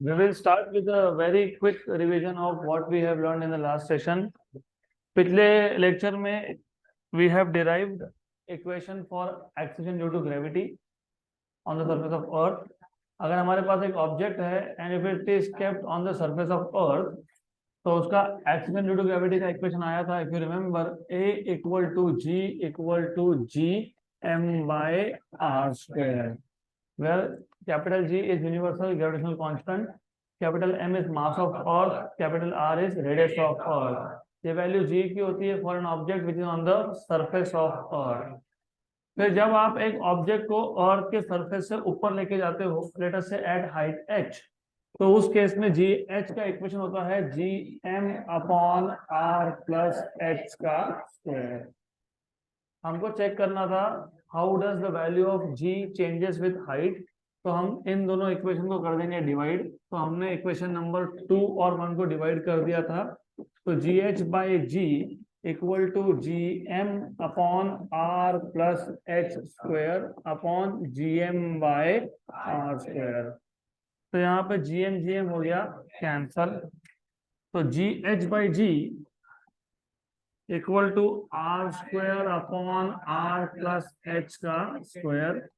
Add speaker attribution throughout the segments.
Speaker 1: We will start with a very quick revision of what we have learned in the last session. पिछले lecture में we have derived equation for acceleration due to gravity on the surface of earth. अगर हमारे पास एक object है and if it is kept on the surface of earth, तो उसका acceleration due to gravity का equation आया था, if you remember, A equal to G equal to G m by r square, where capital G is universal gravitational constant, capital M is mass of earth, capital R is radius of earth. ये value G की होती है for an object which is on the surface of अर्थ. फिर जब आप एक object को अर्थ के सरफेस से ऊपर लेके जाते हो, लेट अस से एट हाइट h, तो उस केस में जी एच का इक्वेशन होता है G M upon R plus H का स्क्वायर. हमको चेक करना था how does the value of G changes with height. तो हम इन दोनों इक्वेशन को कर देंगे डिवाइड. तो हमने इक्वेशन नंबर 2 और 1 को डिवाइड कर दिया था. तो G H by G equal to G M upon R plus H square upon G M by R square. तो यहाँ पे जी एम हो गया कैंसल. तो G H by G equal to R square upon R plus H का square.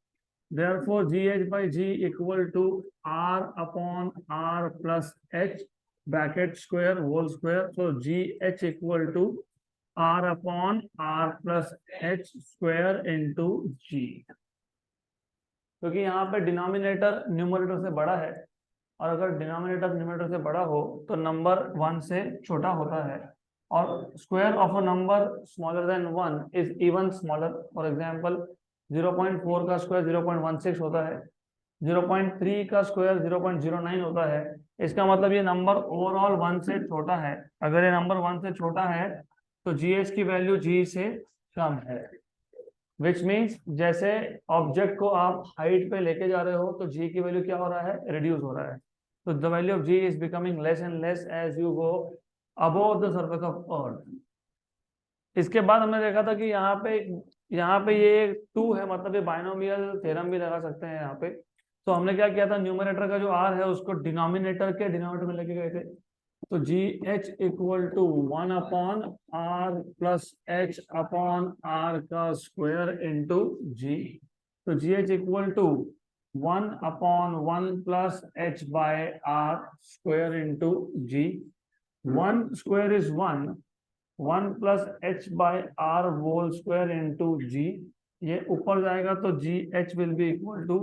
Speaker 1: Therefore, gh by g equal to r upon r plus h bracket square whole square. So gh equal to r upon r plus h square into g. क्योंकि यहाँ पे denominator numerator से बड़ा है, और अगर denominator numerator से बड़ा हो तो नंबर 1 से छोटा होता है, और square of a number smaller than 1 is even smaller. For example 0.4 का स्क्वायर 0.16 होता है, 0.3 का स्क्वायर 0.09 होता है. इसका मतलब ये नंबर ओवरऑल 1 से छोटा है. अगर ये नंबर 1 से छोटा है तो जीएच की वैल्यू जी से कम है, विच मीन्स जैसे ऑब्जेक्ट को आप हाइट पे लेके जा रहे हो तो जी की वैल्यू क्या हो रहा है, रिड्यूस हो रहा है. तो the value of G is becoming less and less as you go above the surface of earth. इसके बाद हमने देखा था कि यहाँ पे ये 2 है, मतलब ये बाइनोमियल थ्योरम भी लगा सकते हैं यहाँ पे. तो हमने क्या किया था, न्यूमरेटर का जो आर है उसको डिनोमिनेटर के डिनोमिनेटर में लेके गए थे. तो G H equal to 1 upon R plus H upon R का स्क्वायर इंटू जी. तो G H equal to 1 upon 1 plus H by R square into G. 1 square is 1 plus H by R whole square into G. ये ऊपर जाएगा तो G H will be equal to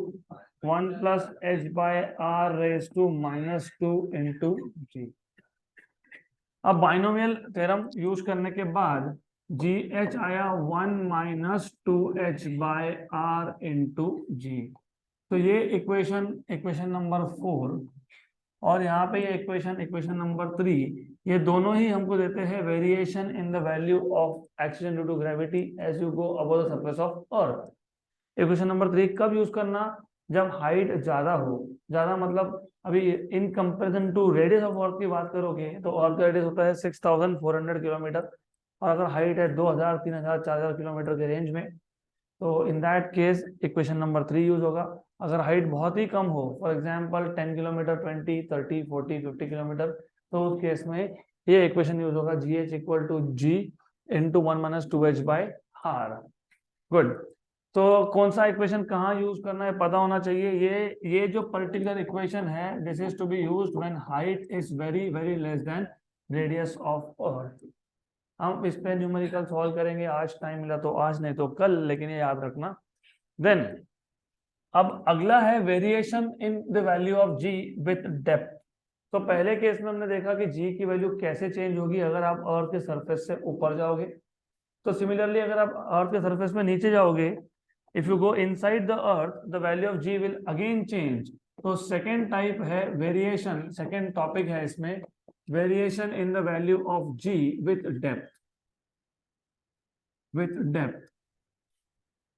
Speaker 1: 1 plus H by R raise to -2 into G. अब binomial theorem use करने के बाद जी H आया 1 minus 2h by R into G. तो ये इक्वेशन नंबर 4, और यहाँ पे ये इक्वेशन नंबर 3, ये दोनों ही हमको देते हैं variation in the value of acceleration due to gravity as you go above the surface of earth. Equation number 3 कब यूज करना, जब हाइट ज्यादा हो. ज्यादा मतलब अभी in comparison to radius of earth की बात करोगे तो अर्थ का रेडियस होता है 6400 किलोमीटर, और अगर हाइट है 2000 3000 4000 किलोमीटर के रेंज में, तो इन that case equation number 3 use होगा. अगर हाइट बहुत ही कम हो, फॉर एग्जांपल 10 किलोमीटर 20 30 40 50 किलोमीटर, तो उस केस में ये इक्वेशन यूज होगा G H equal to G into 1 minus 2h by R. Good. तो कौन सा इक्वेशन कहाँ यूज करना है पता होना चाहिए. ये जो पर्टिकुलर इक्वेशन है, this is to be used when height is very very less than radius of earth. हम इस पे न्यूमेरिकल सॉल्व करेंगे, आज टाइम मिला तो आज, नहीं तो कल, लेकिन ये याद रखना. देन अब अगला है variation in the value of G with depth. तो पहले केस में हमने देखा कि जी की वैल्यू कैसे चेंज होगी अगर आप अर्थ के सरफेस से ऊपर जाओगे. तो सिमिलरली अगर आप अर्थ के सरफेस में नीचे जाओगे, if you go inside the earth, the value of G will again change. तो सेकेंड टाइप है वेरिएशन, सेकेंड टॉपिक है इसमें, variation in the value of G with depth.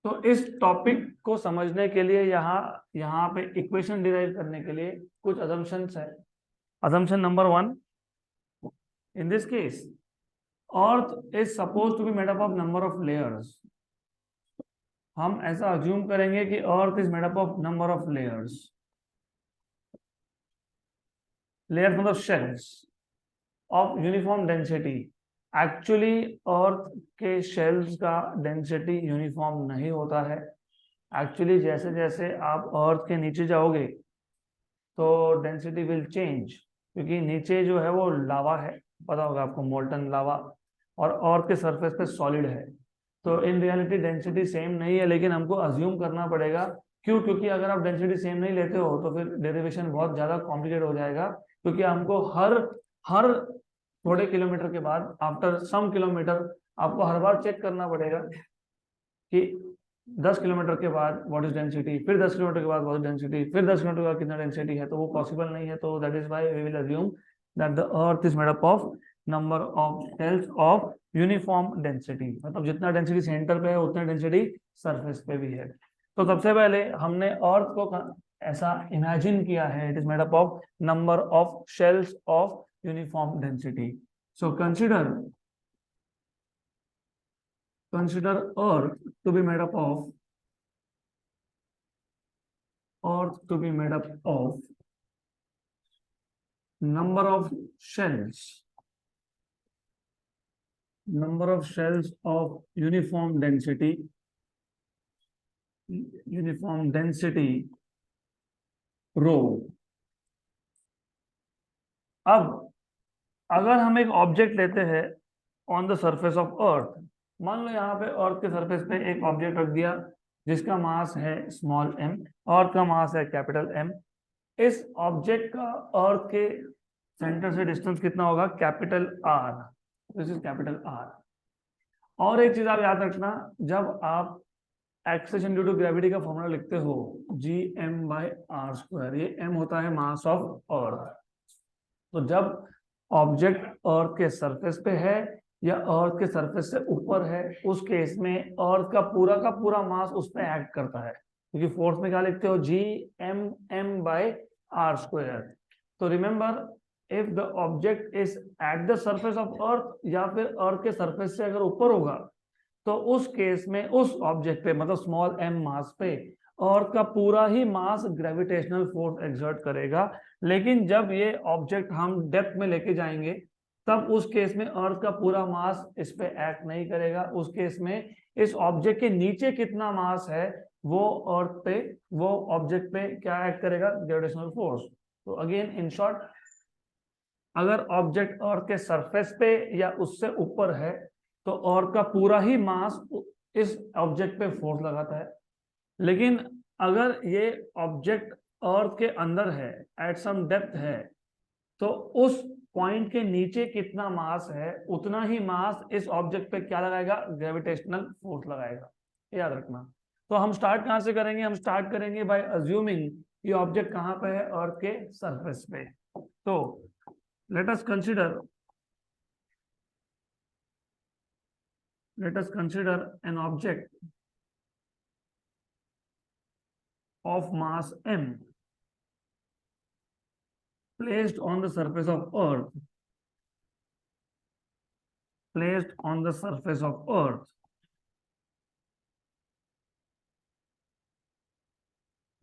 Speaker 1: तो इस टॉपिक को समझने के लिए यहाँ पे इक्वेशन डिराइव करने के लिए कुछ अजम्पशंस है. assumption number 1, in this case earth is supposed to be made up of number of layers. हम ऐसा अज्यूम करेंगे कि earth is made up of number of layers. Layers मतलब shells of uniform density. Actually earth के shells का density uniform नहीं होता है। एक्चुअली जैसे जैसे आप अर्थ के नीचे जाओगे तो डेंसिटी विल चेंज, क्योंकि नीचे जो है वो लावा है, पता होगा आपको, मोल्टन लावा, और अर्थ के सरफेस पे सॉलिड है। तो इन रियलिटी डेंसिटी सेम नहीं है, लेकिन हमको अज्यूम करना पड़ेगा। क्यों? क्योंकि अगर आप डेंसिटी सेम नहीं लेते हो तो फिर डेरिवेशन बहुत ज्यादा कॉम्प्लिकेट हो जाएगा, क्योंकि हमको हर हर थोड़े किलोमीटर के बाद, आफ्टर सम किलोमीटर, आपको हर बार चेक करना पड़ेगा कि 10 किलोमीटर के बाद व्हाट इज डेंसिटी, फिर 10 किलोमीटर के बाद व्हाट इज डेंसिटी, फिर 10 किलोमीटर के बाद कितना डेंसिटी है। तो वो पॉसिबल नहीं है। तो that is why we will assume that the earth is made up of number of shells of uniform density, मतलब जितना डेंसिटी सेंटर पे है उतना डेंसिटी सरफेस पे भी है। तो सबसे पहले हमने अर्थ को ऐसा इमेजिन किया है, it is made up of number of shells of uniform density. So consider earth to be made up of number of shells of uniform density rho। अब अगर हम एक ऑब्जेक्ट लेते हैं ऑन द सरफेस ऑफ अर्थ, मान लो यहाँ पे अर्थ के सरफेस पे एक ऑब्जेक्ट रख दिया जिसका मास है स्मॉल m, अर्थ का मास है कैपिटल M। इस ऑब्जेक्ट का अर्थ के सेंटर से डिस्टेंस कितना होगा? Capital R। This is capital R। और एक चीज आप याद रखना, जब आप एक्सेलेरेशन ड्यू टू ग्रेविटी का फॉर्मूला लिखते हो gm/r², ये m होता है मास ऑफ अर्थ। तो जब ऑब्जेक्ट अर्थ के सरफेस पे है या अर्थ के सरफेस से ऊपर है, उस केस में अर्थ का पूरा मास उस पर एक्ट करता है, क्योंकि फोर्स में क्या लिखते हो? gmm/r²। तो remember, if the object is at the surface of अर्थ या फिर अर्थ के सरफेस से अगर ऊपर होगा, तो उस केस में उस ऑब्जेक्ट पे, मतलब स्मॉल m मास पे, अर्थ का पूरा ही मास ग्रेविटेशनल फोर्स एक्सर्ट करेगा। लेकिन जब ये ऑब्जेक्ट हम डेप्थ में लेके जाएंगे, तब उस केस में अर्थ का पूरा मास इस पे एक्ट नहीं करेगा। उस केस में इस ऑब्जेक्ट के नीचे कितना मास है वो अर्थ पे, वो ऑब्जेक्ट पे क्या एक्ट करेगा? Gravitational force. तो अगेन इन शॉर्ट, अगर ऑब्जेक्ट अर्थ के सरफेस पे या उससे ऊपर है तो अर्थ का पूरा ही मास इस ऑब्जेक्ट पे फोर्स लगाता है। लेकिन अगर ये ऑब्जेक्ट अर्थ के अंदर है, एट सम डेप्थ है, तो उस पॉइंट के नीचे कितना मास है उतना ही मास इस ऑब्जेक्ट पे क्या लगाएगा? ग्रेविटेशनल फोर्स लगाएगा। याद रखना। तो हम स्टार्ट कहां से करेंगे? हम स्टार्ट करेंगे बाय अज्यूमिंग ये ऑब्जेक्ट कहां पे है? अर्थ के सरफेस पे। तो let us consider an object of mass m placed on the surface of earth,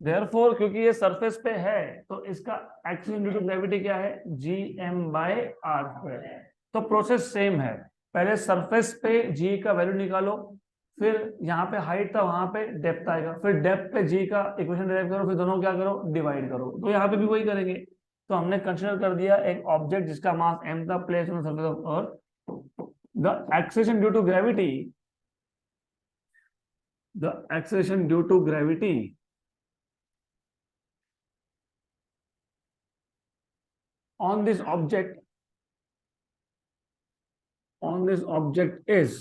Speaker 1: Therefore, क्योंकि ये सरफेस पे है तो इसका एक्सिलेशन ड्यू टू ग्रेविटी क्या है? gm/r²। तो प्रोसेस सेम है, पहले सरफेस पे g का वैल्यू निकालो, फिर यहाँ पे हाइट था वहां पे डेप्थ आएगा, फिर डेप्थ पे g का इक्वेशन डिराइव करो, फिर दोनों क्या करो? डिवाइड करो। तो यहाँ पे भी वही करेंगे। तो हमने कंसीडर कर दिया एक ऑब्जेक्ट जिसका मास m था, place on the surface of earth. The acceleration due to gravity on this object is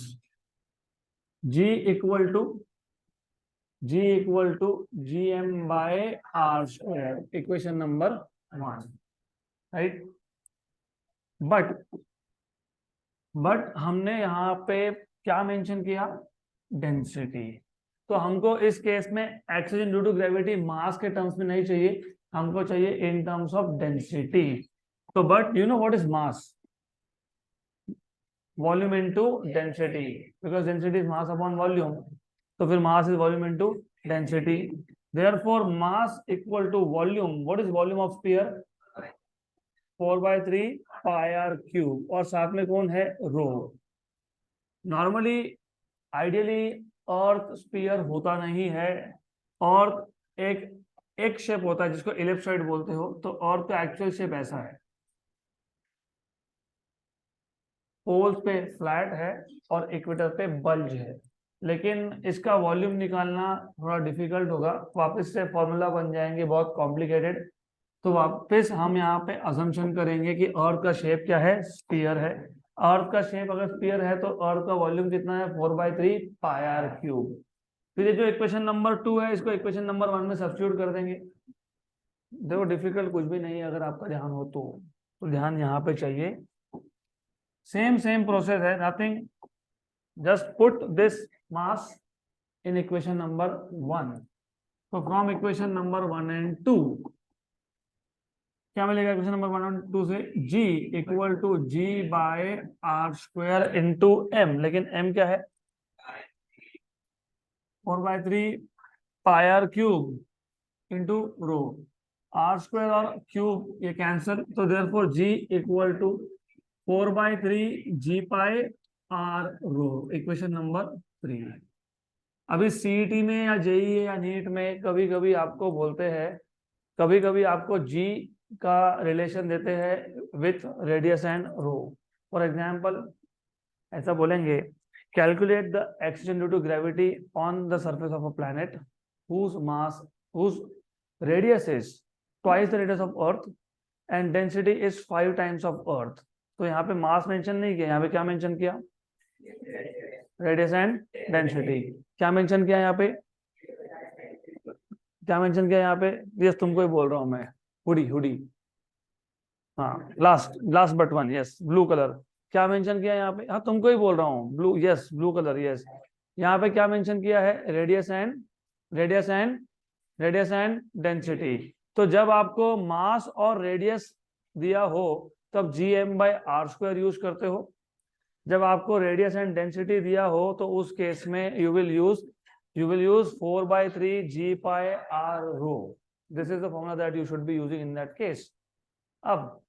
Speaker 1: g equal to gm/r², equation number 1, right. But हमने यहाँ पे क्या मेंशन किया? डेंसिटी। तो हमको इस केस में acceleration due to gravity mass के टर्म्स में नहीं चाहिए, हमको चाहिए इन टर्म्स ऑफ डेंसिटी। तो but you know what is mass? Volume into density, because density is mass upon volume. तो फिर mass is volume into density. Therefore mass equal to volume. What is volume of sphere? 4/3 pi R cube, और साथ में कौन है, rho. Normally ideally earth sphere होता नहीं है, अर्थ एक शेप होता है जिसको इलिप्सॉइड बोलते हो, तो अर्थ का एक्चुअल शेप ऐसा है, पोल्स पे फ्लैट है और इक्वेटर पे बल्ज है। लेकिन इसका वॉल्यूम निकालना थोड़ा डिफिकल्ट होगा, वापस से फॉर्मूला बन जाएंगे बहुत कॉम्प्लिकेटेड। तो वापस हम यहाँ पे अजम्पशन करेंगे कि अर्थ का शेप क्या है, स्फीयर है। अर्थ का शेप अगर स्फीयर है तो अर्थ का वॉल्यूम कितना है, 4/3 पाई आर क्यूब। फिर ये जो इक्वेशन नंबर 2 है, इसको इक्वेशन नंबर 1 में सब्स्टिट्यूट कर देंगे। देखो डिफिकल्ट कुछ भी नहीं है, अगर आपका ध्यान हो तो ध्यान यहाँ पे चाहिए। सेम प्रोसेस है, nothing, just put this mass in equation number 1. So from equation number 1 and 2 क्या मिलेगा, इक्वेशन नंबर 1 और 2 से, G equal to G by R square into M, लेकिन M क्या है, 4/3 pi R cube into rho. R square और cube ये cancel, तो therefore G equal to 4/3 G pi R rho, equation number 3। अभी CET में या जेईई या नीट में कभी कभी आपको बोलते हैं, कभी कभी आपको जी का रिलेशन देते हैं with radius and rho. For example ऐसा बोलेंगे, calculate the acceleration due to gravity on the surface of a planet whose mass whose radius is twice the radius of earth and density is 5 times of earth। तो यहाँ पे मास mention नहीं किया, यहाँ पे क्या मेंशन किया, रेडियस एंड डेंसिटी। क्या मेंशन किया यहाँ पे, क्या मेंशन किया यहाँ पे, यस तुमको ही बोल रहा हूँ मैं, हुडी, हाँ last but one, yes blue colour. क्या मेंशन किया यहाँ पे, हाँ तुमको ही बोल रहा हूँ, blue, yes blue colour, yes. यहाँ पे क्या मेंशन किया है, रेडियस एंड डेंसिटी। तो जब आपको मास और रेडियस दिया हो तब Gm/r² यूज करते हो, जब आपको रेडियस एंड डेंसिटी दिया हो तो उस केस में you will use 4/3 G pi R rho. This is the formula that you should be using in that case. अब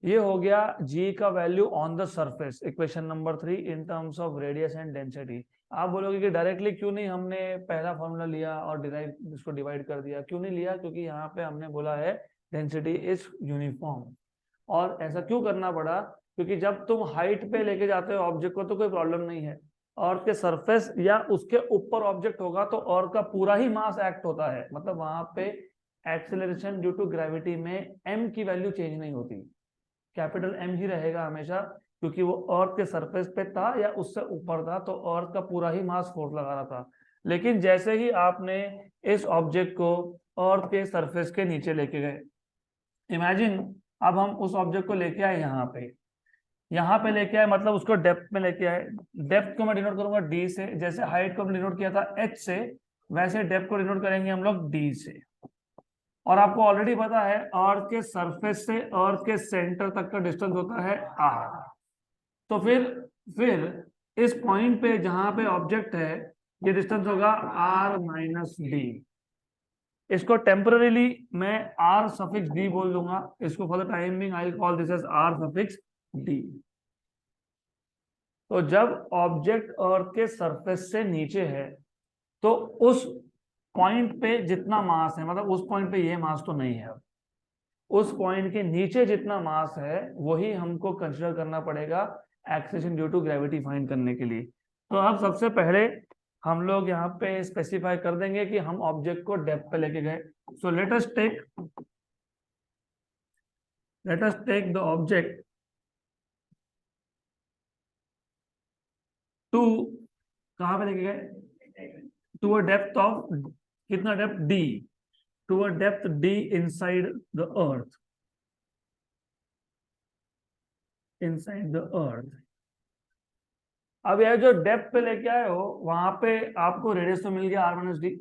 Speaker 1: ये हो गया G का value on the surface, equation number 3 in terms of radius and density. आप बोलोगे कि directly क्यों नहीं हमने पहला फॉर्मूला लिया और इसको डिवाइड कर दिया, क्यों नहीं लिया, क्योंकि यहाँ पे हमने बोला है डेंसिटी इज यूनिफॉर्म। और ऐसा क्यों करना पड़ा, क्योंकि जब तुम हाइट पे लेके जाते हो ऑब्जेक्ट को तो कोई प्रॉब्लम नहीं है, अर्थ के सरफेस या उसके ऊपर ऑब्जेक्ट होगा तो अर्थ का पूरा ही मास एक्ट होता है, मतलब वहां पे एक्सेलरेशन ड्यू टू ग्रेविटी में m की वैल्यू चेंज नहीं होती, कैपिटल M ही रहेगा हमेशा, क्योंकि वो अर्थ के सरफेस पे था या उससे ऊपर था तो अर्थ का पूरा ही मास फोर्स लगा रहा था। लेकिन जैसे ही आपने इस ऑब्जेक्ट को अर्थ के सरफेस के नीचे लेके गए, इमेजिन अब हम उस ऑब्जेक्ट को लेके आए यहाँ पे लेके आए, मतलब उसको डेप्थ में लेके आए। डेप्थ को मैं डिनोट करूंगा D से, जैसे हाइट को डिनोट किया था H से, वैसे डेप्थ को डिनोट करेंगे हम लोग D से। और आपको ऑलरेडी पता है अर्थ के सरफेस से अर्थ के सेंटर तक का डिस्टेंस होता है r। तो फिर इस पॉइंट पे जहां पे ऑब्जेक्ट है ये डिस्टेंस होगा r-d। इसको टेम्पररीली मैं r⁻d बोल दूंगा, इसको for the time being I call this as r⁻d। तो जब ऑब्जेक्ट अर्थ के सरफेस से नीचे है तो उस पॉइंट पे जितना मास है, मतलब उस पॉइंट पे ये मास तो नहीं है, उस पॉइंट के नीचे जितना मास है वही हमको कंसीडर करना पड़ेगा acceleration due to gravity find करने के लिए। तो अब सबसे पहले हम लोग यहाँ पे स्पेसिफाई कर देंगे कि हम ऑब्जेक्ट को डेप्थ पे लेके गए। So let us take the object to, कहाँ पे लेके गए, टू अ डेप्थ ऑफ, कितना depth, D, to a depth D inside the earth, अब यह जो डेप्थ पे लेके आए हो वहां पे आपको रेडियस तो मिल गया r-d,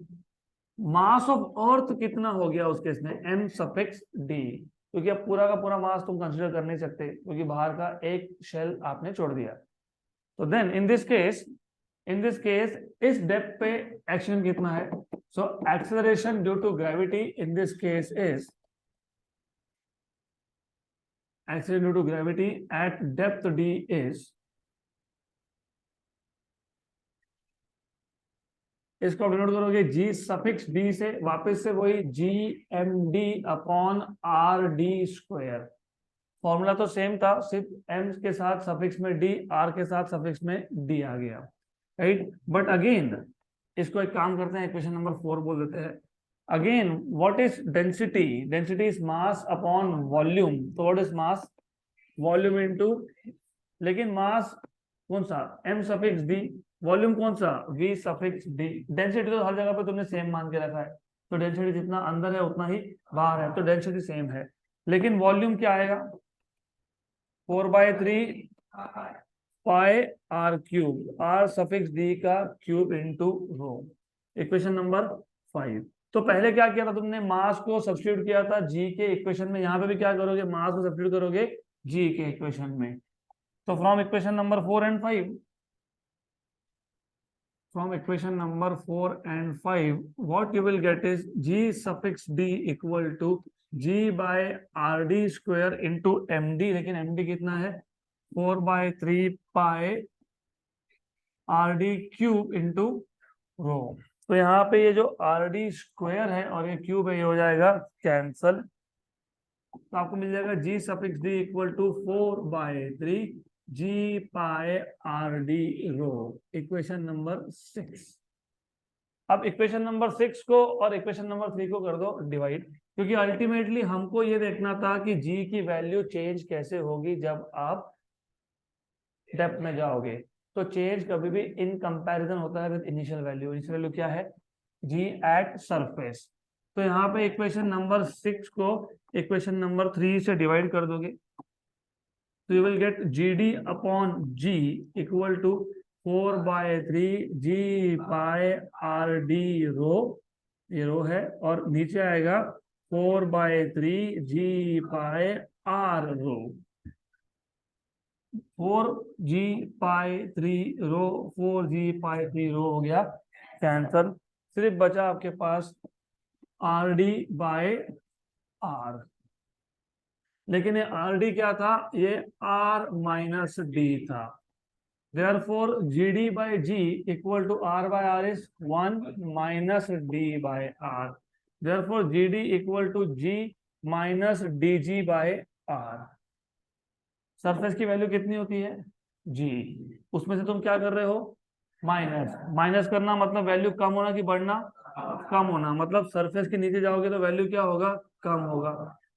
Speaker 1: मास ऑफ अर्थ कितना हो गया उस केस में, m⁻d, क्योंकि अब पूरा का पूरा मास तुम कंसीडर कर नहीं सकते क्योंकि बाहर का एक शेल आपने छोड़ दिया। तो देन इन दिस केस इस डेप्थ पे एक्शन कितना है, so acceleration due to gravity in this case is acceleration due to gravity at depth d is, इसको आप डिनोट करोगे जी सफिक्स डी से, वापस से वही G M D upon R D square. Formula तो सेम था, सिर्फ एम के साथ सफिक्स में डी, आर के साथ सफिक्स में डी आ गया, राइट। बट अगेन इसको एक काम करते हैं, इक्वेशन नंबर 4 बोल देते हैं। Again what is density? Density is mass upon volume. तो what is mass? Volume into, लेकिन मास कौन सा? M suffix D. वॉल्यूम कौन सा? We suffix D. डेंसिटी तो हर जगह पे तुमने सेम मान के रखा है, तो डेंसिटी जितना अंदर है उतना ही बाहर है, तो डेंसिटी सेम है। लेकिन वॉल्यूम क्या आएगा? 4/3 pi R cube, R suffix D का cube into rho. Equation number 5। तो पहले क्या किया था तुमने? मास को सब्स्टिट्यूट किया था जी के इक्वेशन में, यहाँ पे भी क्या करोगे? मास को सब्स्टिट्यूट करोगे जी के इक्वेशन में। तो from equation number 4 and 5, from equation number 4 and 5, what you will get is g suffix d equal to g by rd square into md। लेकिन md कितना है? 4/3 पाई rd क्यूब इंटू रो। तो यहाँ पे ये जो rd स्क्वायर है और ये क्यूब है, ये हो जाएगा कैंसल। तो आपको मिल जाएगा g suffix d equal to 4/3 G pi R D rho. Equation number 6। अब इक्वेशन नंबर 6 को और इक्वेशन नंबर 3 को कर दो डिवाइड, क्योंकि अल्टीमेटली हमको ये देखना था कि जी की वैल्यू चेंज कैसे होगी जब आप डेप्थ में जाओगे। तो चेंज कभी भी इन कंपैरिजन होता है with initial value. Initial value क्या है? जी एट सरफेस। तो यहाँ पे इक्वेशन नंबर 6 को इक्वेशन नंबर 3 से डिवाइड कर दोगे, तो you will get GD upon G equal to 4/3 G pi R D rho, ये रो है, और नीचे आएगा 4/3 G पाई आर रो। 4G पाई 3 रो, 4G पाई 3 रो हो गया कैंसल। सिर्फ बचा आपके पास आर डी बाय आर। लेकिन ये आर डी क्या था? ये आर माइनस डी था। Therefore, GD by G equal to R by R is 1 minus D by R. Therefore, GD equal to G minus DG by R. Surface की value कितनी होती है? G। उसमें से तुम क्या कर रहे हो? माइनस। माइनस करना मतलब वैल्यू कम होना कि बढ़ना? कम होना। मतलब सरफेस के नीचे जाओगे तो वैल्यू क्या होगा? कम होगा।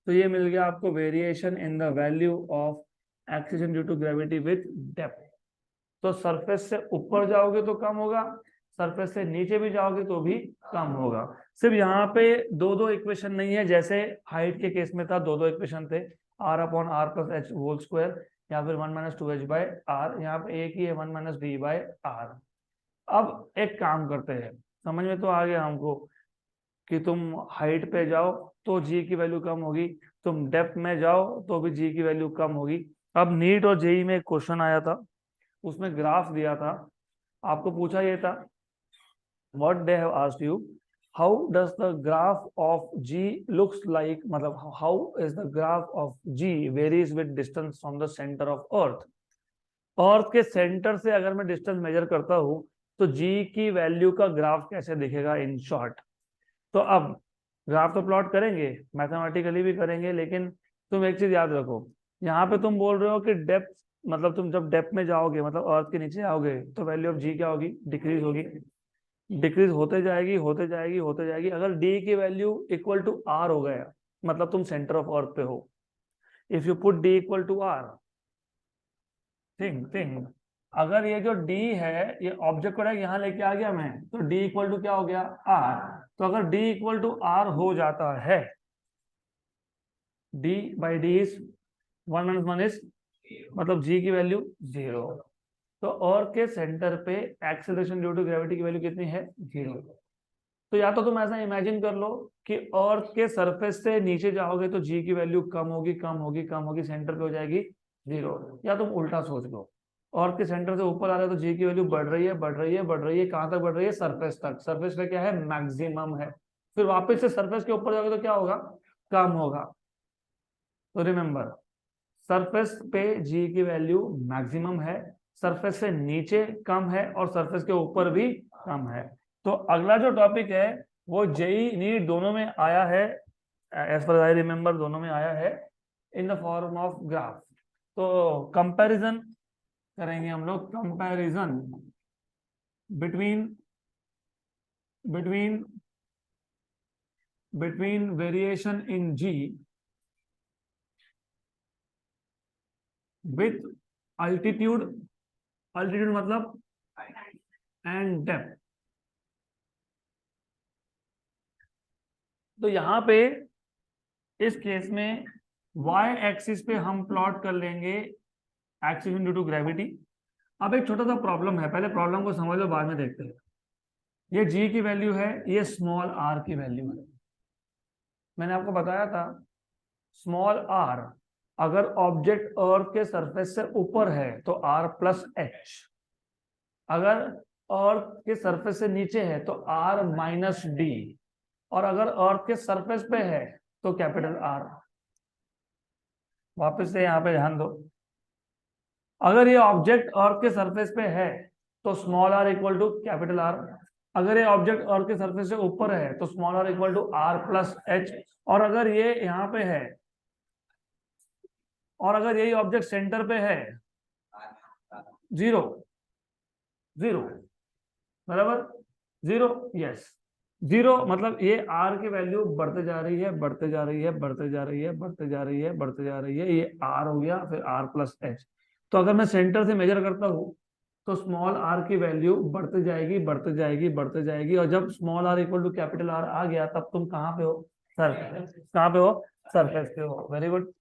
Speaker 1: तो ये मिल गया आपको variation in the value of acceleration due to gravity with depth. तो सरफेस से ऊपर जाओगे तो कम होगा, सरफेस से नीचे भी जाओगे तो भी कम होगा। सिर्फ यहाँ पे दो इक्वेशन नहीं है, जैसे हाइट के केस में था दो इक्वेशन थे, r upon R plus H whole square, या फिर 1 - 2h बाय आर। यहाँ पे एक ही है 1 - d बाय आर। अब एक काम करते हैं, समझ में तो आ गया हमको कि तुम हाइट पे जाओ तो जी की वैल्यू कम होगी, तुम डेप्थ में जाओ तो भी जी की वैल्यू कम होगी। अब नीट और जेई में एक क्वेश्चन आया था, उसमें ग्राफ दिया था, आपको पूछा ये था, what they have asked you, how does the graph of G looks like, मतलब how is the graph of G varies with distance from the centre of earth. Earth के सेंटर से अगर मैं डिस्टेंस मेजर करता हूं तो जी की value का ग्राफ कैसे दिखेगा इन शॉर्ट। तो अब ग्राफ तो प्लॉट करेंगे, मैथमेटिकली भी करेंगे, लेकिन तुम एक चीज याद रखो, यहाँ पे तुम बोल रहे हो कि डेप्थ, मतलब तुम जब डेप्थ में जाओगे, मतलब अर्थ के नीचे आओगे, तो वैल्यू ऑफ जी क्या होगी? डिक्रीज होगी। डिक्रीज होते जाएगी होते जाएगी होते जाएगी। अगर डी की वैल्यू इक्वल टू आर हो गया, मतलब तुम सेंटर ऑफ अर्थ पे हो, if you put D equal to R, think अगर ये जो डी है ये ऑब्जेक्ट को यहाँ लेके आ गया मैं, तो डी इक्वल टू क्या हो गया? आर। तो अगर डी इक्वल टू आर हो जाता है, D by D is 1 - 1 is, मतलब जी की वैल्यू 0। तो और के सेंटर पे एक्सेलरेशन ड्यू टू ग्रेविटी की वैल्यू कितनी है? 0। तो या तो तुम ऐसा इमेजिन कर लो कि अर्थ के सरफेस से नीचे जाओगे तो जी की वैल्यू कम होगी कम होगी कम होगी, सेंटर पे हो जाएगी 0। या तुम उल्टा सोच लो, अर्थ के सेंटर से ऊपर आ रहे हो तो जी की वैल्यू बढ़ रही है बढ़ रही है बढ़ रही है, कहां तक बढ़ रही है? सरफेस तक। सरफेस पे क्या है? मैक्सिमम है। फिर वापस से सरफेस के ऊपर जाओगे तो क्या होगा? कम होगा। तो रिमेंबर, सरफेस पे जी की वैल्यू मैक्सिमम है, सरफेस से नीचे कम है और सरफेस के ऊपर भी कम है। तो अगला जो टॉपिक है वो जेई नीट दोनों में आया है, एज पर आई रिमेम्बर दोनों में आया है in the form of graph. तो कंपैरिजन करेंगे हम लोग, comparison between between between variation in G with altitude, altitude मतलब एंड डेप्थ। तो यहां पे इस केस में y एक्सिस पे हम प्लॉट कर लेंगे एक्सीलरेशन ड्यू टू ग्रेविटी। अब एक छोटा सा प्रॉब्लम है, पहले प्रॉब्लम को समझ लो बाद में देखते हैं। ये g की वैल्यू है, ये स्मॉल r की वैल्यू है। मैंने आपको बताया था स्मॉल r अगर ऑब्जेक्ट अर्थ के सरफेस से ऊपर है तो r प्लस एच, अगर अर्थ के सरफेस से नीचे है तो r माइनस डी, और अगर अर्थ के सरफेस पे है तो कैपिटल R। वापस से यहाँ पे ध्यान दो, अगर ये ऑब्जेक्ट अर्थ के सरफेस पे है तो small r equal to capital R, अगर ये ऑब्जेक्ट अर्थ के सरफेस से ऊपर है तो small r equal to R plus H, और अगर ये यहाँ पे है और अगर यही ऑब्जेक्ट सेंटर पे है, जीरो, जीरो, बराबर, जीरो, यस, जीरो मतलब ये r की वैल्यू बढ़ते जा रही है, बढ़ते जा रही है, बढ़ते जा रही है, बढ़ते जा रही है, बढ़ते जा रही है, ये r हो गया, फिर r प्लस एच। तो अगर मैं सेंटर से मेजर करता हूँ तो स्मॉल r की वैल्यू बढ़ते जाएगी, बढ़ते जाएगी, बढ़ते जाएगी, और जब small r equal to capital R आ गया तब तुम कहाँ पे हो, सर कहाँ पे हो, सरफेस पे हो। Very good.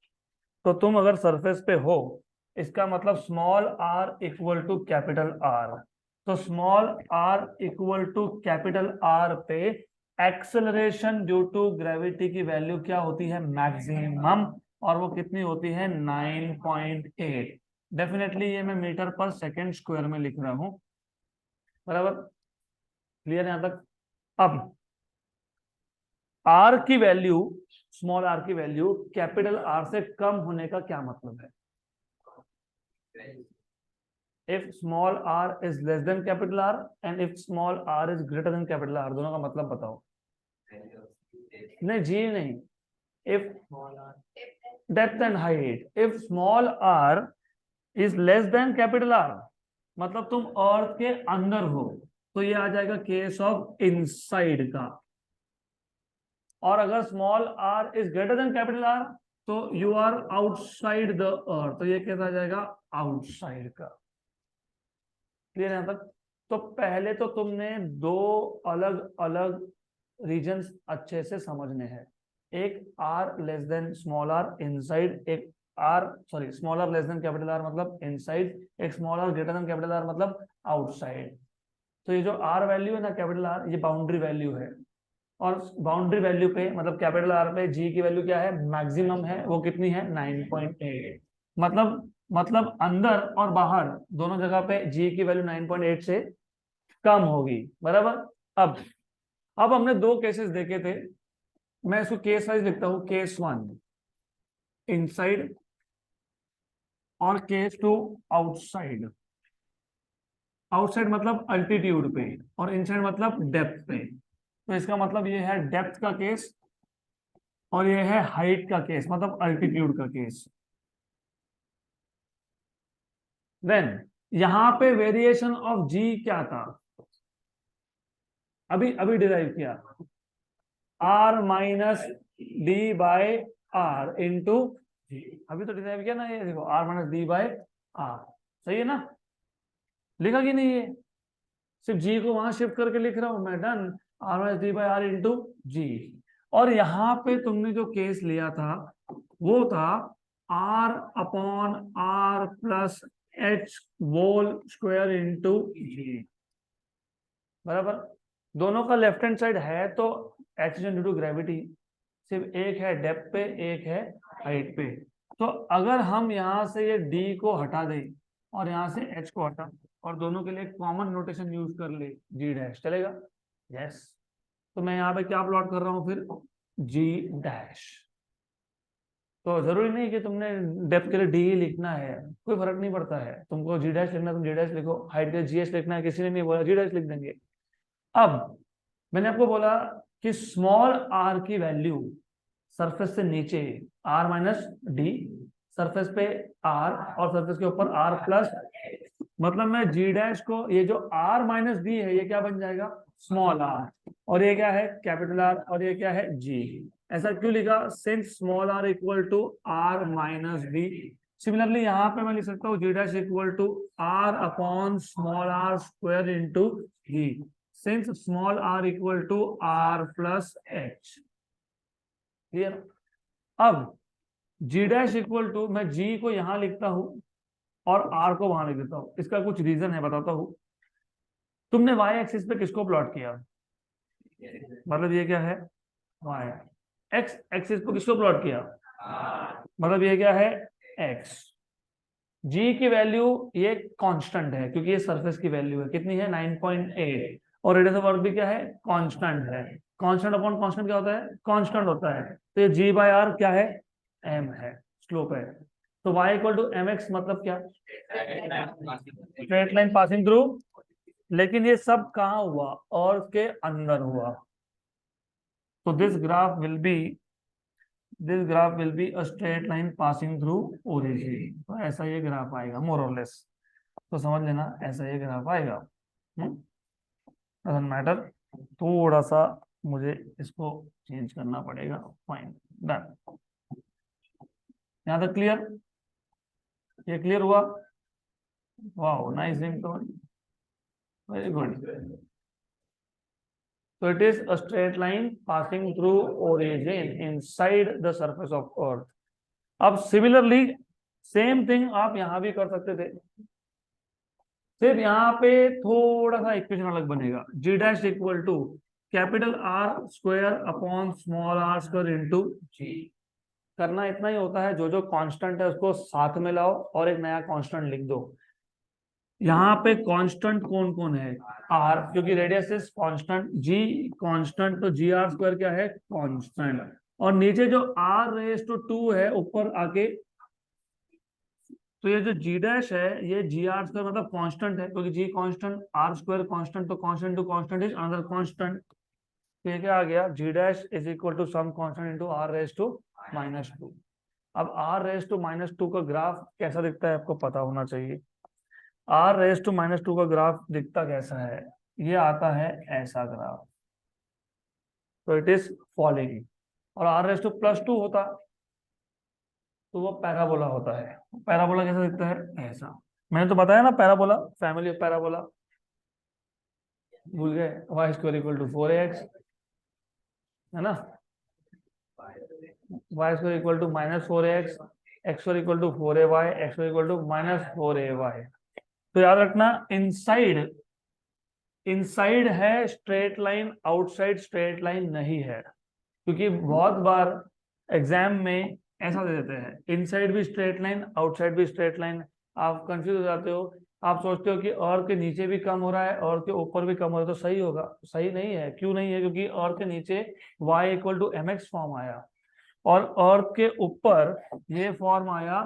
Speaker 1: तो तुम अगर सरफेस पे हो इसका मतलब small r equal to capital R। तो small r equal to capital R पे एक्सेलरेशन ड्यू टू ग्रेविटी की वैल्यू क्या होती है, मैक्सिमम, और वो कितनी होती है, 9.8। डेफिनेटली ये मैं मीटर पर सेकेंड स्क्वायर में लिख रहा हूं, बराबर, क्लियर यहां तक। अब r की वैल्यू, स्मॉल r की वैल्यू कैपिटल R से कम होने का क्या मतलब है? if small r is less than capital R and if small r is greater than capital R, दोनों का मतलब बताओ। नहीं जी नहीं, if depth and height, if small r is less than capital R मतलब तुम अर्थ के अंदर हो तो ये आ जाएगा केस ऑफ इनसाइड का, और अगर small r is greater than capital R तो you are outside the earth, तो ये कैसा आ जाएगा, आउटसाइड का। क्लियर यहां तक? तो पहले तो तुमने दो अलग अलग रीजन्स अच्छे से समझने हैं, एक r less than small r inside, एक r sorry small r less than capital R मतलब इनसाइड, एक small r greater than capital R मतलब आउटसाइड। तो ये जो r वैल्यू है ना, कैपिटल R, ये बाउंड्री वैल्यू है, और बाउंड्री वैल्यू पे मतलब कैपिटल R पे g की वैल्यू क्या है, मैक्सिमम है, वो कितनी है, 9.8। मतलब अंदर और बाहर दोनों जगह पे g की वैल्यू 9.8 से कम होगी, बराबर। अब हमने दो केसेस देखे थे, मैं इसको केस वाइज लिखता हूं, केस 1 इनसाइड और केस 2 आउटसाइड। आउटसाइड मतलब अल्टीट्यूड पे और इनसाइड मतलब डेप्थ पे। तो इसका मतलब ये है डेप्थ का केस और ये है हाइट का केस, मतलब अल्टीट्यूड का केस। देन यहां पे वेरिएशन ऑफ जी क्या था, अभी अभी डिराइव किया, r minus D by R into G, अभी तो डिराइव किया ना, ये देखो r minus D by R, सही है ना, लिखा कि नहीं, ये सिर्फ जी को वहां शिफ्ट करके लिख रहा हूं मैं, done, r minus D by R into G. और यहां पे तुमने जो केस लिया था वो था r upon r plus H whole square into G, बराबर। दोनों का लेफ्ट हैंड साइड है तो एक्सीलरेशन ड्यू टू ग्रेविटी, सिर्फ एक है डेप्थ पे एक है हाइट पे। तो अगर हम यहाँ से ये d को हटा दें और यहाँ से h को हटा और दोनों के लिए कॉमन नोटेशन यूज कर ले, g डैश, चलेगा, यस। तो मैं यहाँ पे क्या प्लॉट कर रहा हूँ फिर, g डैश। तो जरूरी नहीं कि तुमने डेप्थ के लिए डी ही लिखना है, कोई फर्क नहीं पड़ता है। तुमको जी डैश लिखना है तुम जी डैश लिखो, हाइट के जीएस लिखना है किसी ने नहीं बोला, जी डैश लिख देंगे। अब मैंने आपको बोला कि स्मॉल आर की वैल्यू सरफेस से नीचे आर माइनस डी, सरफेस पे आर और सरफेस के ऊपर आर प्लस, मतलब मैं जी डैश को, ये जो आर माइनस डी है ये क्या बन जाएगा, स्मॉल आर, और ये क्या है कैपिटल आर, और ये क्या है जी। ऐसा क्यों लिखा, since small R equal to R minus D. Similarly यहाँ पे मैं लिख सकता हूँ G dash equal to R upon small R square into G, since small R equal to R plus H. Clear. अब जी डैश इक्वल टू, मैं जी को यहां लिखता हूं और आर को वहां लिख देता हूं, इसका कुछ रीजन है बताता हूं। तुमने वाई एक्सिस पे किसको प्लॉट किया, मतलब ये क्या है वाई, एक्स एक्सिस पे किसको प्लॉट किया, मतलब ये क्या है एक्स। जी की वैल्यू ये कांस्टेंट है क्योंकि ये सरफेस की वैल्यू है, कितनी है 9.8, और रेडियस ऑफ वर्क भी क्या है कांस्टेंट है। कांस्टेंट अपॉन कांस्टेंट क्या होता है, कांस्टेंट होता है। तो ये जी बाय आर क्या है, एम है, स्लोप है। तो y equal to M X मतलब क्या, स्ट्रेट लाइन पासिंग थ्रू, लेकिन ये सब कहाँ हुआ, और के अंदर हुआ। तो this graph will be a straight line passing through origin. तो ऐसा ये ग्राफ आएगा मोर और लेस, तो समझ लेना ऐसा ये ग्राफ आएगा। डजंट मैटर, थोड़ा सा मुझे इसको चेंज करना पड़ेगा। Fine, done. यहाँ तक क्लियर, ये क्लियर हुआ, वाह nice ringtone, very good. So it is a straight line passing through origin inside the surface of earth. अब सिमिलरली सेम थिंग आप यहां भी कर सकते थे, सिर्फ यहाँ पे थोड़ा सा इक्वेशन अलग बनेगा। G dash equal to capital R square upon small R square into G. करना इतना ही होता है, जो जो कांस्टेंट है उसको साथ में लाओ और एक नया कांस्टेंट लिख दो। यहाँ पे कांस्टेंट कौन कौन है, आर, क्योंकि radius is constant, G constant, तो जी आर स्क्वायर क्या है कांस्टेंट, और नीचे जो आर रेज टू 2 है ऊपर आके, तो ये जो जी डैश है ये जी आर स्क्वायर मतलब कांस्टेंट है, क्योंकि G constant R square constant, तो constant to constant is another constant. तो ये क्या आ गया, G dash is equal to some constant into R raise to -2। अब आर रेज टू -2 का ग्राफ कैसा दिखता है आपको पता होना चाहिए। आर रेज टू -2 का ग्राफ दिखता कैसा है, ये आता है ऐसा ग्राफ, तो इट इज फॉलिंग। और आर रेज टू +2 होता तो वो पैराबोला होता है। पैराबोला कैसा दिखता है, ऐसा। मैंने तो बताया ना पैराबोला, फैमिली ऑफ पैराबोला, भूल गए, Y square equal to 4ax, है ना, Y square equal to -4ax, X square equal to 4ay, X square equal to -4ay। तो याद रखना इनसाइड इनसाइड है straight line, outside straight line नहीं है, क्योंकि बहुत बार एग्जाम में ऐसा दे देते हैं इनसाइड भी स्ट्रेट लाइन आउटसाइड भी स्ट्रेट लाइन, आप कंफ्यूज हो जाते हो। आप सोचते हो कि और के नीचे भी कम हो रहा है और के ऊपर भी कम हो रहा है तो सही होगा, सही नहीं है। क्यों नहीं है, क्योंकि और के नीचे y equal to mx form आया, और अर्थ के ऊपर ये फॉर्म आया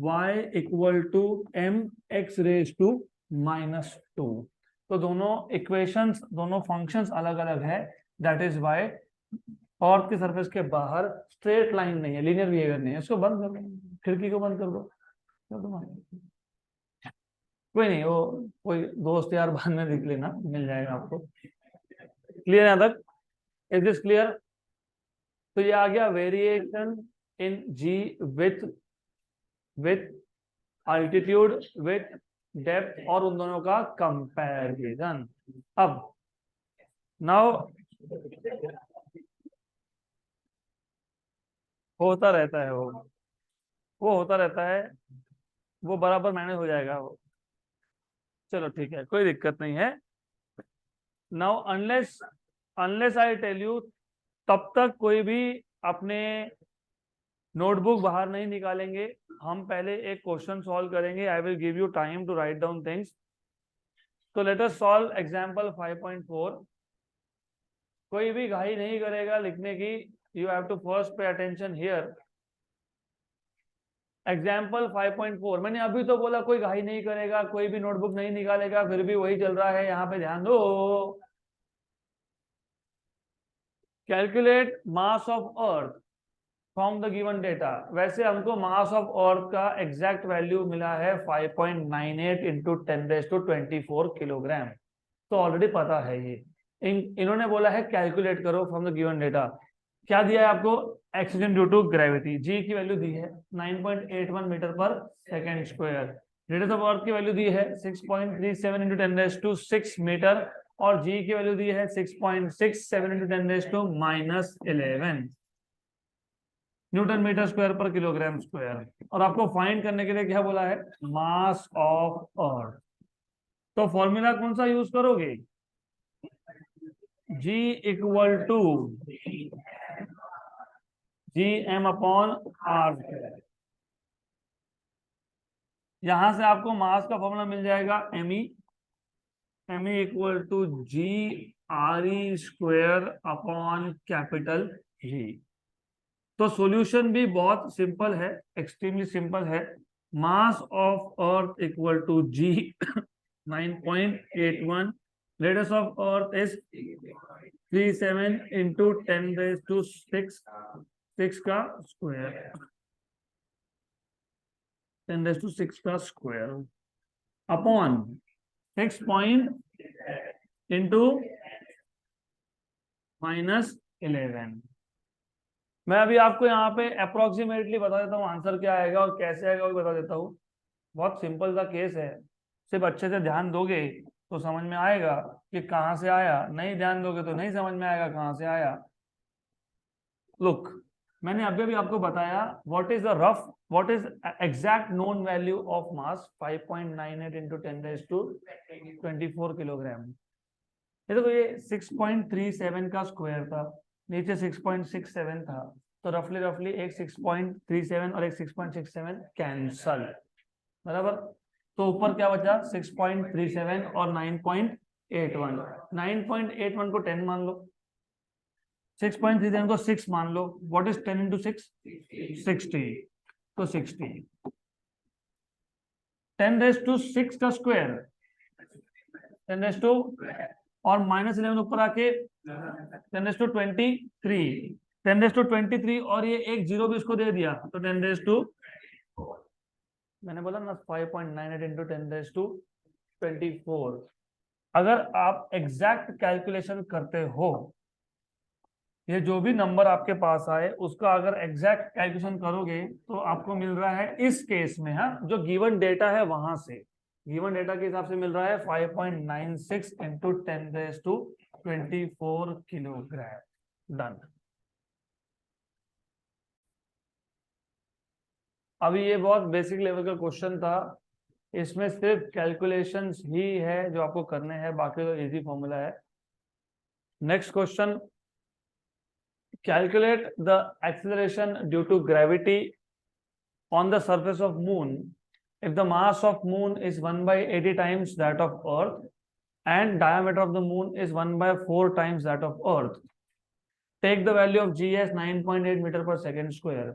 Speaker 1: y equal to mx raise to -2। तो दोनों इक्वेशंस, दोनों फंक्शंस अलग अलग है, दैट इज वाई अर्थ की सरफेस के बाहर स्ट्रेट लाइन नहीं है, लीनियर बिहेवियर नहीं है। इसको बंद कर दो, खिड़की को बंद कर दो, कोई नहीं, वो कोई दोस्त यार बाद में देख लेना, मिल जाएगा आपको। क्लियर यहाँ तक, इज दिस क्लियर। तो ये आ गया variation in G with with altitude with depth, और उन दोनों का कंपैरिजन। अब नाउ होता रहता है वो होता रहता है, वो बराबर मैनेज हो जाएगा वो। चलो ठीक है, कोई दिक्कत नहीं है। Now unless unless I tell you, तब तक कोई भी अपने नोटबुक बाहर नहीं निकालेंगे। हम पहले एक क्वेश्चन सॉल्व करेंगे, I will give you time to write down things. तो लेट अस सॉल्व एग्जांपल 5.4। कोई भी घाई नहीं करेगा लिखने की, you have to first pay attention here. Example 5.4, मैंने अभी तो बोला कोई घाई नहीं करेगा, कोई भी नोटबुक नहीं निकालेगा, फिर भी वही चल रहा है, यहाँ पे ध्यान दो। Calculate mass of earth from the given data. वैसे हमको मास ऑफ अर्थ का एग्जैक्ट वैल्यू मिला है 5.98 इंटू 10⁻24 किलोग्राम, तो ऑलरेडी पता है ये। इन्होंने बोला है कैलकुलेट करो फ्रॉम द गिवन डेटा। क्या दिया है आपको? एक्सीडेंट ड्यू टू ग्रेविटी, जी की वैल्यू दी है 9.81 मीटर पर second square. Radius of earth की वैल्यू दी है 6.37 इंटू 10⁻6 मीटर, और जी की वैल्यू दी है 6.67 इंटू 10⁻11 न्यूटन मीटर स्क्वायर पर किलोग्राम स्क्वायर। और आपको फाइंड करने के लिए क्या बोला है? Mass of earth. तो फॉर्मूला कौन सा यूज करोगे? G equal to GM upon R। यहां से आपको मास का फॉर्मूला मिल जाएगा ME equal to GRE square upon capital G। तो सॉल्यूशन भी बहुत सिंपल है, एक्सट्रीमली सिंपल है। Mass of earth equal to G 9.81, radius of earth is 37 into 10⁻6 का स्क्वायर, 10⁻6 का स्क्वायर अपॉन 6 इंटू -11। मैं अभी आपको यहाँ पे अप्रोक्सीमेटली बता देता हूँ आंसर क्या आएगा और कैसे आएगा वो बता देता हूँ। बहुत सिंपल सा केस है, सिर्फ अच्छे से ध्यान दोगे तो समझ में आएगा कि कहाँ से आया, नहीं ध्यान दोगे तो नहीं समझ में आएगा कहाँ से आया। लुक, मैंने अभी आपको बताया what is exact known value of mass 5.98 into 10⁻24 kilogram. ये देखो, ये 6.37 का स्क्वायर था, नीचे 6.67 था, तो रफली एक 6.37 और एक 6.67 कैंसल, बराबर। तो ऊपर क्या बचा? 6.37 और 9.81। 9.81 को 10 मान लो, 6.37 को 6 मान लो। What is 10 into 6? 60। तो 60 10⁻6 का स्क्वायर, 10 और -11 ऊपर आके 10⁻23, 10⁻23, और ये एक जीरो भी इसको दे दिया तो 10⁻, मैंने बोला ना 5.98 इंटू 10⁻24। अगर आप एग्जैक्ट कैलकुलेशन करते हो, ये जो भी नंबर आपके पास आए उसका अगर एग्जैक्ट कैलकुलेशन करोगे तो आपको मिल रहा है इस केस में, हाँ, जो गिवन डेटा है वहां से, गिवन डेटा के हिसाब से मिल रहा है 5.96 इंटू 10⁻24 किलोग्राम। डन। अभी ये बहुत बेसिक लेवल का क्वेश्चन था, इसमें सिर्फ कैलकुलेशंस ही है जो आपको करने हैं, बाकी तो इजी फॉर्मूला है। Next question, calculate the acceleration due to gravity on the surface of moon if the mass of moon is 1/80 times that of earth and diameter of the moon is 1/4 times that of earth. Take the value of G as 9.8 metre पर second square.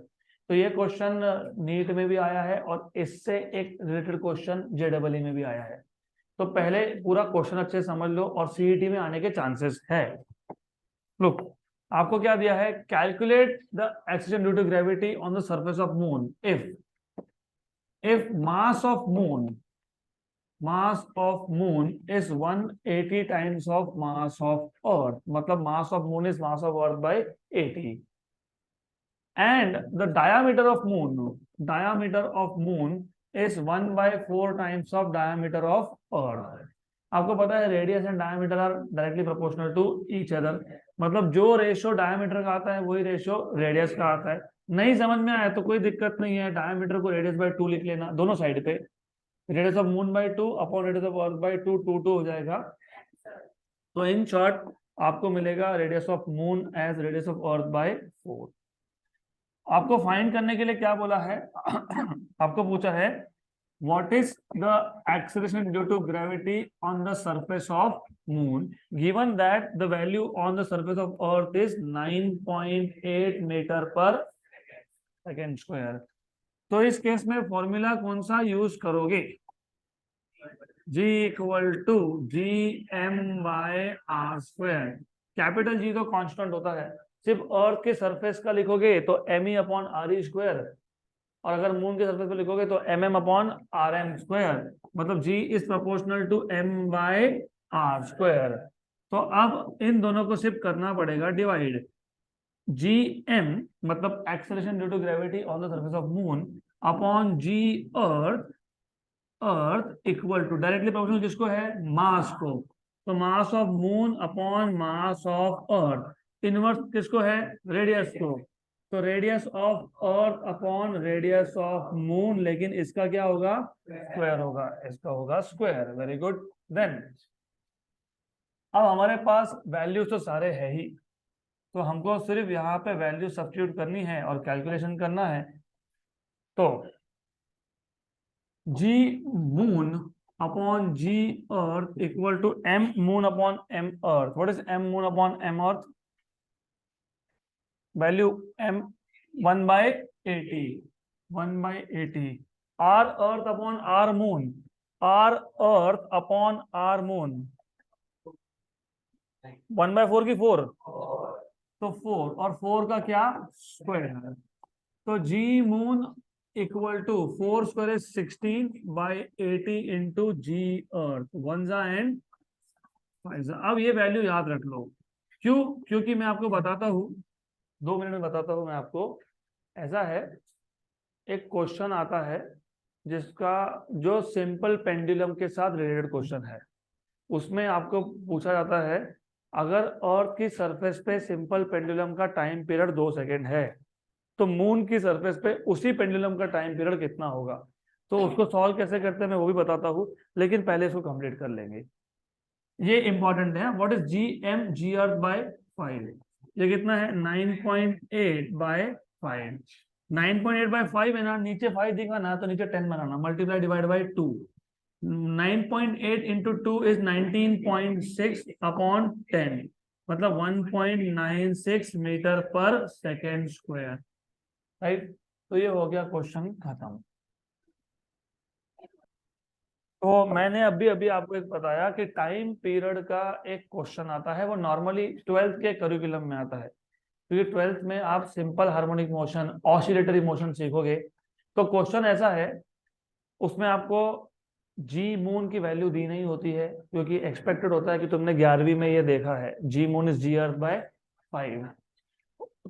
Speaker 1: तो ये question NEET में भी आया है और इससे एक रिलेटेड क्वेश्चन JEE में भी आया है। तो पहले पूरा क्वेश्चन अच्छे समझ लो और CET में आने के चांसेस है। लुक, आपको क्या दिया है? Calculate the acceleration due to gravity on the surface of moon if mass of moon is 180 times of mass of earth, मतलब mass of moon is mass of earth by 80, and the diameter of moon is 1/4 times of diameter of earth। आपको पता है radius and diameter are directly proportional to each other, मतलब जो ratio diameter का आता है वही रेशियो रेडियस का आता है। नहीं समझ में आया तो कोई दिक्कत नहीं है, डायमीटर को रेडियस बाय 2 लिख लेना दोनों साइड पे, radius of moon by 2 upon radius of earth by 2, 2 2 हो जाएगा। तो इन शॉर्ट आपको मिलेगा radius of moon as radius of earth by 4। आपको फाइंड करने के लिए क्या बोला है? आपको पूछा है what is the acceleration due to gravity on the surface of moon given that the value on the surface of earth is 9.8 meter per second square। तो इस केस में फॉर्मूला कौन सा यूज करोगे? G equal to G M by R square. Capital G तो constant होता है, सिर्फ अर्थ के सरफेस का लिखोगे तो M E upon R E square, और अगर मून के सरफेस पे लिखोगे तो M M upon R M square. मतलब G is proportional to M by R square. तो अब इन दोनों को सिर्फ करना पड़ेगा डिवाइड। जी एम मतलब acceleration due to gravity on the surface of moon upon G earth, earth equal to directly proportional किसको है? मास को। तो mass of moon upon mass of earth, inverse किसको है? रेडियस को। तो radius of earth upon radius of moon, लेकिन इसका क्या होगा? स्क्वायर होगा, इसका होगा स्क्वायर। Very good. देन अब हमारे पास वैल्यूज तो सारे है ही, तो हमको सिर्फ यहाँ पे वैल्यू सब्स्टिट्यूट करनी है और कैलकुलेशन करना है। तो G moon upon G earth equal to M moon upon M earth. What is M moon upon M earth? Value M 1/80, 1/80। R earth upon R moon, R earth upon R moon 1/4 की 4, तो 4, और 4 का क्या? Square. तो G moon equal to 4 square is 16/80 into G earth, 1 जा and 5 जा। अब ये वैल्यू याद रख लो। क्यों? क्योंकि मैं आपको बताता हूँ, 2 मिनट में बताता हूँ मैं आपको। ऐसा है, एक क्वेश्चन आता है जिसका जो सिंपल पेंडुलम के साथ रिलेटेड क्वेश्चन है। उसमें आपको पूछा जाता है, अगर अर्थ की सरफेस पे सिंपल पेंडुलम का टाइम पीरियड 2 सेकेंड है, तो मून की सरफेस पे उसी पेंडुलम का टाइम पीरियड कितना होगा? तो उसको सॉल्व कैसे करते हैं मैं वो भी बताता हूँ, लेकिन पहले इसको कंप्लीट कर लेंगे। ये इंपॉर्टेंट है। What is g M g earth by 5? ये कितना है? 9.8/5। 9.8/5 है ना, नीचे 5 दिखा ना तो नीचे 10 बनाना, multiply divide by 2। 9.8 into 2 is 19.6 upon 10, मतलब 1.96 मीटर पर सेकेंड स्क्वायर। राइट? तो ये हो गया क्वेश्चन खत्म। तो मैंने अभी अभी आपको एक बताया कि टाइम पीरियड का एक क्वेश्चन आता है, वो नॉर्मली 12th के करिकुलम में आता है, क्योंकि 12th में आप simple harmonic motion, oscillatory motion सीखोगे। तो क्वेश्चन ऐसा है, उसमें आपको जी मून की वैल्यू दी नहीं होती है, क्योंकि एक्सपेक्टेड होता है कि तुमने 11वीं में ये देखा है, G moon is ji earth by 5।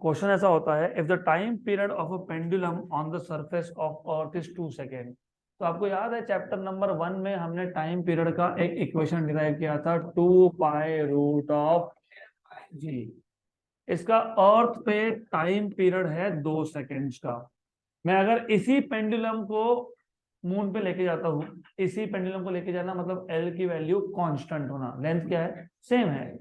Speaker 1: Question ऐसा होता है, if the time period of a pendulum on the surface of earth is 2 second. तो आपको याद है चैप्टर नंबर 1 में हमने टाइम पीरियड का एक इक्वेशन डिराइव किया था, 2π√ऑफ जी। इसका अर्थ पे टाइम पीरियड है 2 सेकेंड्स का। मैं अगर इसी पेंडुलम को मून पे लेके जाता हूँ, इसी पेंडुलम को लेके जाना मतलब एल की वैल्यू कांस्टेंट होना, लेंथ क्या है? सेम है।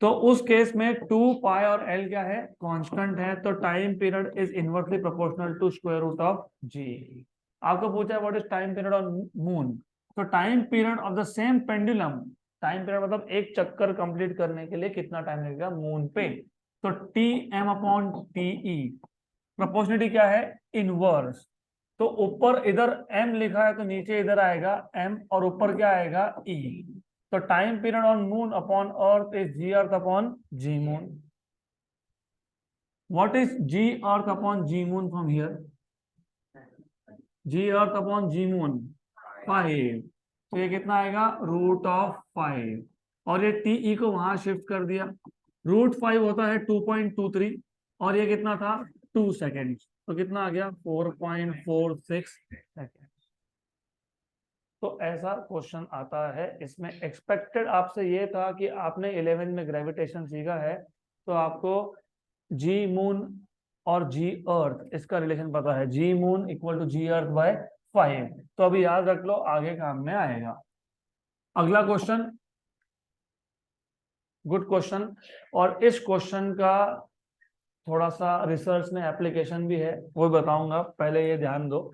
Speaker 1: तो उस केस में 2π और एल क्या है? कांस्टेंट है। तो time period is inversely proportional to square root of G. आपको पूछा है what is time period on moon, तो time period of the same pendulum, time period मतलब एक चक्कर कंप्लीट करने के लिए कितना टाइम लगेगा मून पे, तो T M upon T E. Proportionality क्या है? इनवर्स। तो ऊपर इधर m लिखा है तो नीचे इधर आएगा m, और ऊपर क्या आएगा? e। तो time period on moon upon earth is ji earth upon g moon. What is ji earth upon g moon from here? G earth upon g moon 5, तो ये कितना आएगा? √5। और ये टी को वहां शिफ्ट कर दिया, √5 होता है 2.23, और ये कितना था? 2 सेकेंड। तो कितना आ गया? 4.46 सेकेंड। तो ऐसा क्वेश्चन आता है। इसमें एक्सपेक्टेड आपसे ये था कि आपने 11 में ग्रेविटेशन सीखा है, तो आपको जी मून और जी अर्थ इसका रिलेशन पता है, G moon equal to G earth by 5। तो अभी याद रख लो, आगे काम में आएगा। अगला क्वेश्चन, गुड क्वेश्चन। और इस क्वेश्चन का थोड़ा सा रिसर्च में एप्लीकेशन भी है, वो बताऊंगा, पहले ये ध्यान दो।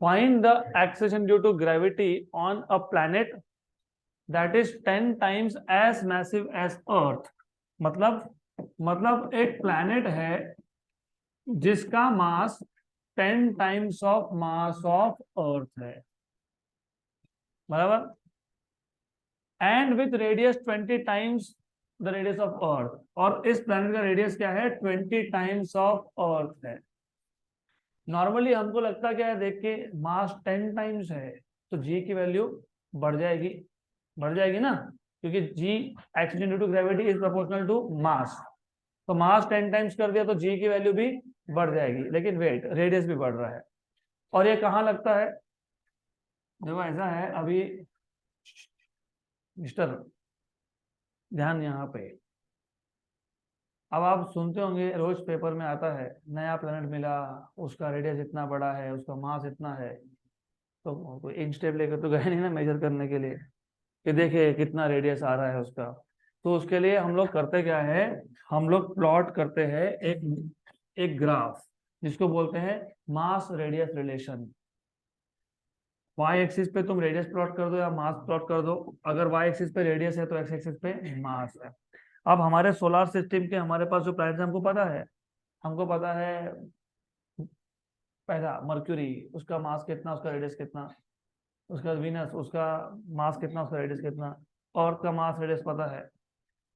Speaker 1: Find the acceleration due to gravity on a planet that is 10 times as massive as Earth। मतलब एक प्लैनेट है जिसका mass 10 times of mass of earth है, बराबर, and with radius 20 times the radius of अर्थ, और इस प्लैनेट का radius क्या है, 20 टाइम्स ऑफ अर्थ है। नॉर्मली हमको लगता क्या है, देख के मास 10 टाइम्स है तो जी की वैल्यू बढ़ जाएगी, बढ़ जाएगी ना, क्योंकि G acceleration due to gravity is proportional to mass, तो मास 10 टाइम्स कर दिया तो जी की वैल्यू भी बढ़ जाएगी, लेकिन वेट, रेडियस भी बढ़ रहा है। और ये कहाँ लगता है, देखो ऐसा है अभी मिस्टर, ध्यान यहाँ पे, अब आप सुनते होंगे रोज पेपर में आता है नया प्लेनेट मिला, उसका रेडियस इतना बड़ा है, उसका मास इतना है, तो कोई इंच टेप लेकर तो गए नहीं ना मेजर करने के लिए कि देखिए कितना रेडियस आ रहा है उसका। तो उसके लिए हम लोग करते क्या है, हम लोग प्लॉट करते हैं एक एक ग्राफ जिसको बोलते हैं मास रेडियस रिलेशन। वाई एक्सिस पे तुम रेडियस प्लॉट कर दो या मास प्लॉट कर दो, अगर वाई एक्सिस पे रेडियस है तो एक्स एक्सिस पे मास है। अब हमारे सोलर सिस्टम के हमारे पास जो प्लैनेट हमको पता है, हमको पता है पहला मर्क्यूरी, उसका मास कितना, उसका रेडियस कितना, उसका वीनस, उसका मास कितना, उसका रेडियस कितना, अर्थ का मास रेडियस पता है,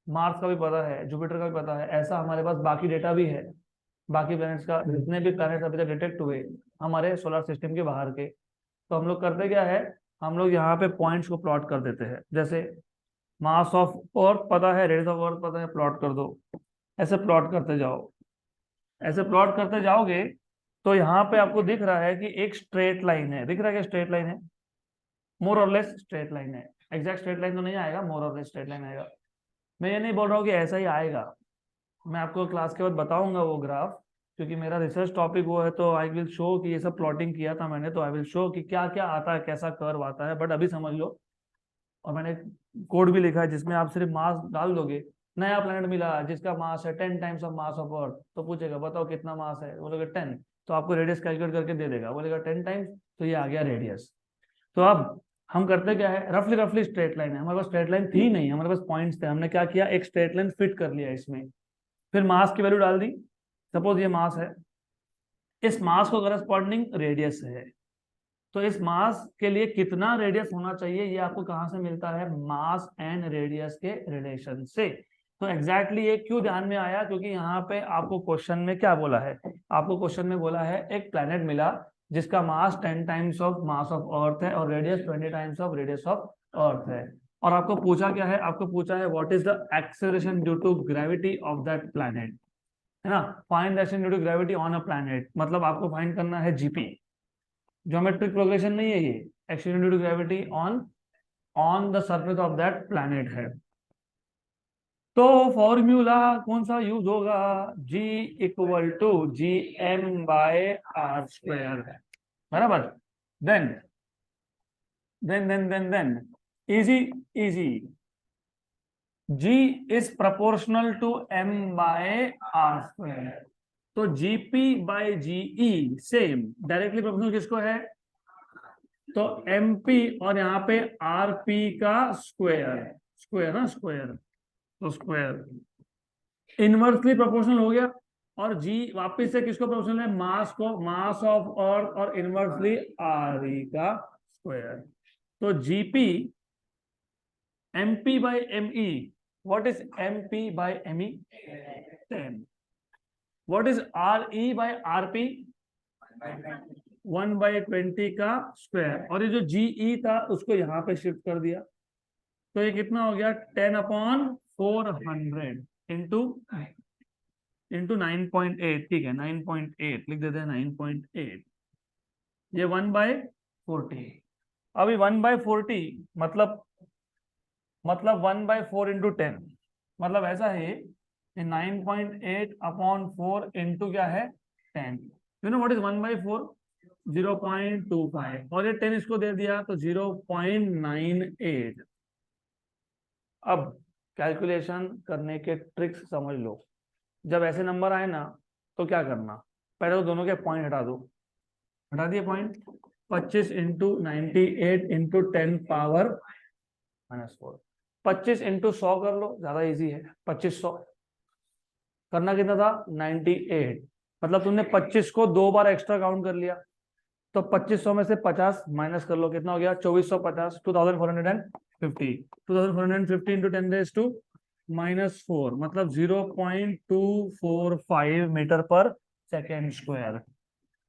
Speaker 1: मार्स का भी पता है, जुपिटर का भी पता है, ऐसा हमारे पास बाकी डेटा भी है, बाकी प्लैनेट्स का, जितने भी प्लैनेट्स अभी तक डिटेक्ट हुए हमारे सोलर सिस्टम के बाहर के। तो हम लोग करते क्या है, हम लोग यहाँ पे पॉइंट्स को प्लॉट कर देते हैं, जैसे मास ऑफ अर्थ पता है, रेडियस ऑफ अर्थ पता है, प्लॉट कर दो, ऐसे प्लॉट करते जाओ, ऐसे प्लॉट करते जाओगे तो यहाँ पे आपको दिख रहा है कि एक स्ट्रेट लाइन है, दिख रहा है कि स्ट्रेट लाइन है, मोर और लेस स्ट्रेट लाइन है, एग्जैक्ट स्ट्रेट लाइन तो नहीं आएगा, मोर और लेस स्ट्रेट लाइन आएगा। मैं ये नहीं बोल रहा हूँ कि ऐसा ही आएगा, मैं आपको क्लास के बाद बताऊंगा वो ग्राफ, क्योंकि मेरा रिसर्च टॉपिक वो है, तो आई विल शो कि ये सब प्लॉटिंग किया था मैंने, तो आई विल शो कि क्या क्या आता है, कैसा कर्व आता है, बट अभी समझ लो। और मैंने कोड भी लिखा है जिसमें आप सिर्फ मास डाल दोगे, नया प्लैनेट मिला जिसका मास है 10 times of mass of earth, तो पूछेगा बताओ कितना मास है, बोलेगा 10, तो आपको रेडियस कैलकुलेट करके दे देगा, बोलेगा 10 टाइम्स, तो ये आ गया रेडियस। तो अब हम करते क्या है, रफली रफली स्ट्रेट लाइन है, हमारे पास स्ट्रेट लाइन थी नहीं, हमारे पास पॉइंट्स थे, हमने क्या किया, एक स्ट्रेट लाइन फिट कर लिया इसमें, फिर मास की वैल्यू डाल दी, सपोज ये मास है, इस मास को करस्पॉन्डिंग रेडियस है, तो इस मास के लिए कितना रेडियस होना चाहिए, ये आपको कहां से मिलता है, मास एंड रेडियस के रिलेशन से। तो एग्जैक्टली ये क्यों ध्यान में आया, क्योंकि यहाँ पे आपको क्वेश्चन में क्या बोला है, आपको क्वेश्चन में बोला है एक प्लैनेट मिला जिसका mass 10 times of mass of earth है और radius 20 times of radius of earth है, और आपको पूछा क्या है, आपको पूछा है what is the acceleration due to gravity of that planet, है ना, find the acceleration due to gravity on a planet, मतलब आपको फाइंड करना है जीपी, ज्योमेट्रिक प्रोग्रेशन नहीं है ये, acceleration due to gravity on on the surface of that planet है। तो फॉर्मूला कौन सा यूज होगा, G equal to G M by R square है, बराबर। Then then easy easy, G is proportional to M by R square, तो GP by GE same, directly proportional किसको है, तो एमपी और यहाँ पे आरपी का स्क्वायर, स्क्वायर ना स्क्वायर, तो स्क्वायर इनवर्सली प्रोपोर्शनल हो गया, और जी वापिस से किसको प्रोपोर्शनल है, मास को, मास ऑफ अर्थ, और इनवर्सली आर ई का स्क्वायर, तो GP MP by ME, what is MP by ME, 10, what is R E by RP, 1/20 का स्क्वायर, और ये जो जीई था उसको यहाँ पे शिफ्ट कर दिया, तो ये कितना हो गया, 10/400 इंटू इंटू 9.8, ठीक है 9.8 लिख देते हैं, 9.8, ये 1/40, अभी 1/40 मतलब 1/4 इंटू 10, मतलब ऐसा है ये 9.8/4 इंटू क्या है 10, यू नो व्हाट इज 1/4, 0.25, और ये 10 इसको दे दिया तो 0.98। अब कैलकुलेशन करने के ट्रिक्स समझ लो, जब ऐसे नंबर आए ना तो क्या करना, पहले तो दोनों के पॉइंट हटा दो, हटा दिए पॉइंट, 25 इंटू 98 इंटू 10⁻⁻4, 25 इंटू 100 कर लो, ज्यादा इजी है, 2500 करना कितना था 98, मतलब तुमने 25 को 2 बार एक्स्ट्रा काउंट कर लिया, तो 2500 में से 50 माइनस कर लो, कितना हो गया 2450, 2450, 2450 इंटू 10⁻⁻⁴, मतलब 0.245 मीटर पर सेकेंड स्क्वायर।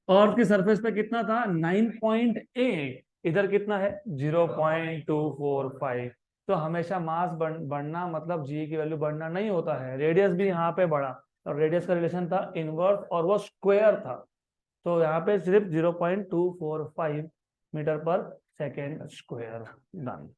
Speaker 1: अर्थ की सरफेस पे कितना था 9.8, इधर कितना है 0.245। तो हमेशा मास बढ़ना मतलब जी की वैल्यू बढ़ना नहीं होता है, रेडियस भी यहाँ पे बढ़ा, और रेडियस का रिलेशन था इनवर्स और वो स्क्वायर था, तो यहाँ पे सिर्फ 0.245 मीटर पर सेकेंड स्क्वायर। डन।